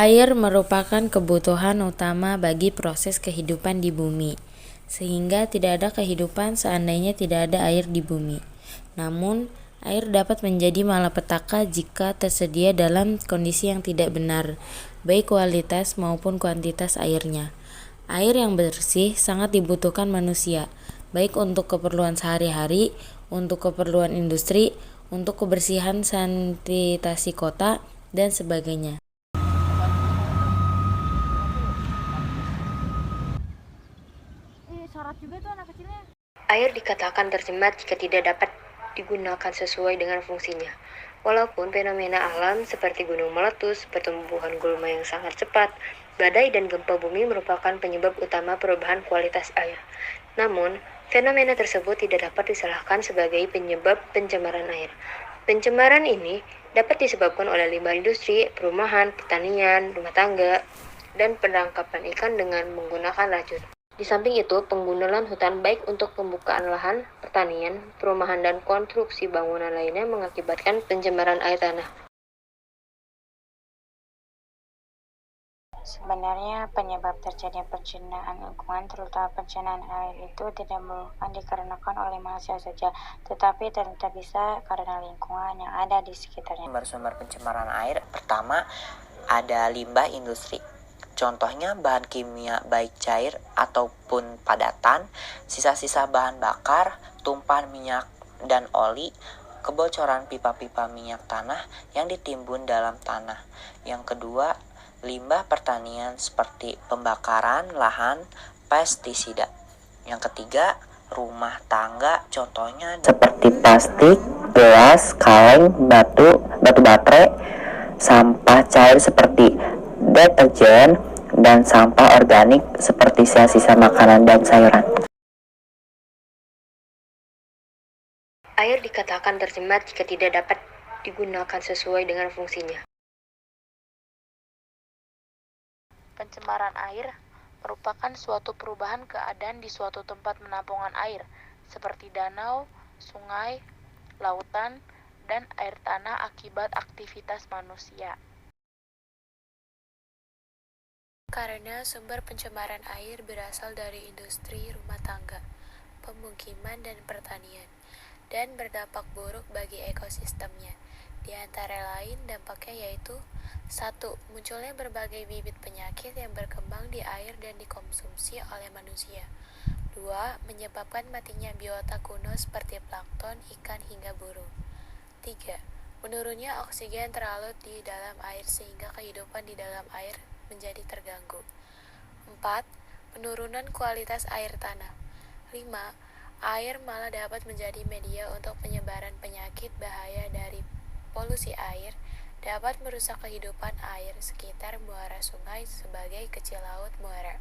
Air merupakan kebutuhan utama bagi proses kehidupan di bumi, sehingga tidak ada kehidupan seandainya tidak ada air di bumi. Namun, air dapat menjadi malapetaka jika tersedia dalam kondisi yang tidak benar, baik kualitas maupun kuantitas airnya. Air yang bersih sangat dibutuhkan manusia, baik untuk keperluan sehari-hari, untuk keperluan industri, untuk kebersihan sanitasi kota, dan sebagainya. Air dikatakan tercemar jika tidak dapat digunakan sesuai dengan fungsinya. Walaupun fenomena alam seperti gunung meletus, pertumbuhan gulma yang sangat cepat, badai dan gempa bumi merupakan penyebab utama perubahan kualitas air. Namun, fenomena tersebut tidak dapat disalahkan sebagai penyebab pencemaran air. Pencemaran ini dapat disebabkan oleh limbah industri, perumahan, pertanian, rumah tangga, dan penangkapan ikan dengan menggunakan racun. Di samping itu, penggunaan hutan baik untuk pembukaan lahan, pertanian, perumahan, dan konstruksi bangunan lainnya mengakibatkan pencemaran air tanah. Sebenarnya penyebab terjadinya pencemaran lingkungan, terutama pencemaran air itu tidak bukan dikarenakan oleh manusia saja, tetapi ternyata bisa karena lingkungan yang ada di sekitarnya. Sumber-sumber pencemaran air pertama ada limbah industri. Contohnya bahan kimia baik cair ataupun padatan, sisa-sisa bahan bakar, tumpahan minyak dan oli, kebocoran pipa-pipa minyak tanah yang ditimbun dalam tanah. Yang kedua, limbah pertanian seperti pembakaran lahan, pestisida. Yang ketiga, rumah tangga, contohnya seperti plastik, gelas, kaleng, batu baterai, sampah cair seperti deterjen, dan sampah organik seperti sisa-sisa makanan dan sayuran. Air dikatakan tercemar jika tidak dapat digunakan sesuai dengan fungsinya. Pencemaran air merupakan suatu perubahan keadaan di suatu tempat penampungan air, seperti danau, sungai, lautan, dan air tanah akibat aktivitas manusia. Karena sumber pencemaran air berasal dari industri rumah tangga, pemukiman, dan pertanian, dan berdampak buruk bagi ekosistemnya. Di antara lain dampaknya yaitu 1. Munculnya berbagai bibit penyakit yang berkembang di air dan dikonsumsi oleh manusia. 2. Menyebabkan matinya biota kuno seperti plankton, ikan, hingga burung. 3. Menurunnya oksigen terlalu di dalam air sehingga kehidupan di dalam air menjadi terganggu. 4. Penurunan kualitas air tanah. 5. Air malah dapat menjadi media untuk penyebaran penyakit bahaya dari polusi air, dapat merusak kehidupan air sekitar muara sungai sebagai kecil laut muara.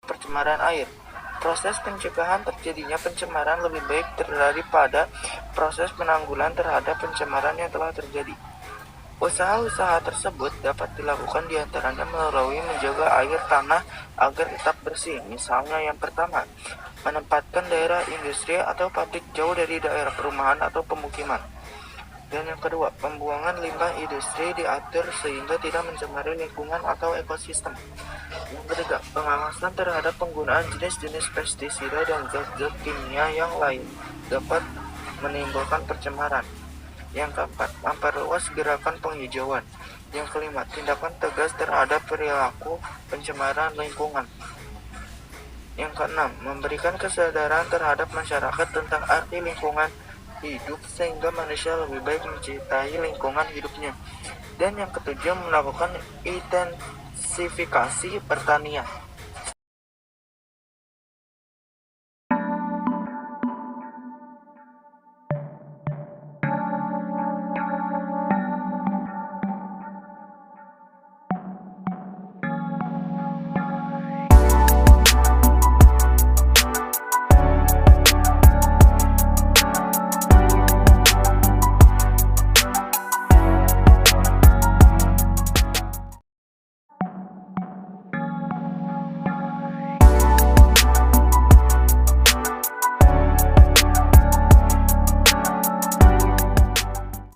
Pencemaran air. Proses pencegahan terjadinya pencemaran lebih baik daripada proses penanggulangan terhadap pencemaran yang telah terjadi. Usaha-usaha tersebut dapat dilakukan diantaranya melalui menjaga air tanah agar tetap bersih. Misalnya yang pertama, menempatkan daerah industri atau pabrik jauh dari daerah perumahan atau pemukiman. Dan yang kedua, pembuangan limbah industri diatur sehingga tidak mencemari lingkungan atau ekosistem. Yang ketiga, pengawasan terhadap penggunaan jenis-jenis pestisida dan zat-zat kimia yang lain dapat menimbulkan pencemaran. Yang keempat, memperluas gerakan penghijauan. Yang kelima, tindakan tegas terhadap perilaku pencemaran lingkungan. Yang keenam, memberikan kesadaran terhadap masyarakat tentang arti lingkungan hidup sehingga manusia lebih baik mencintai lingkungan hidupnya. Dan yang ketujuh, melakukan intensifikasi pertanian.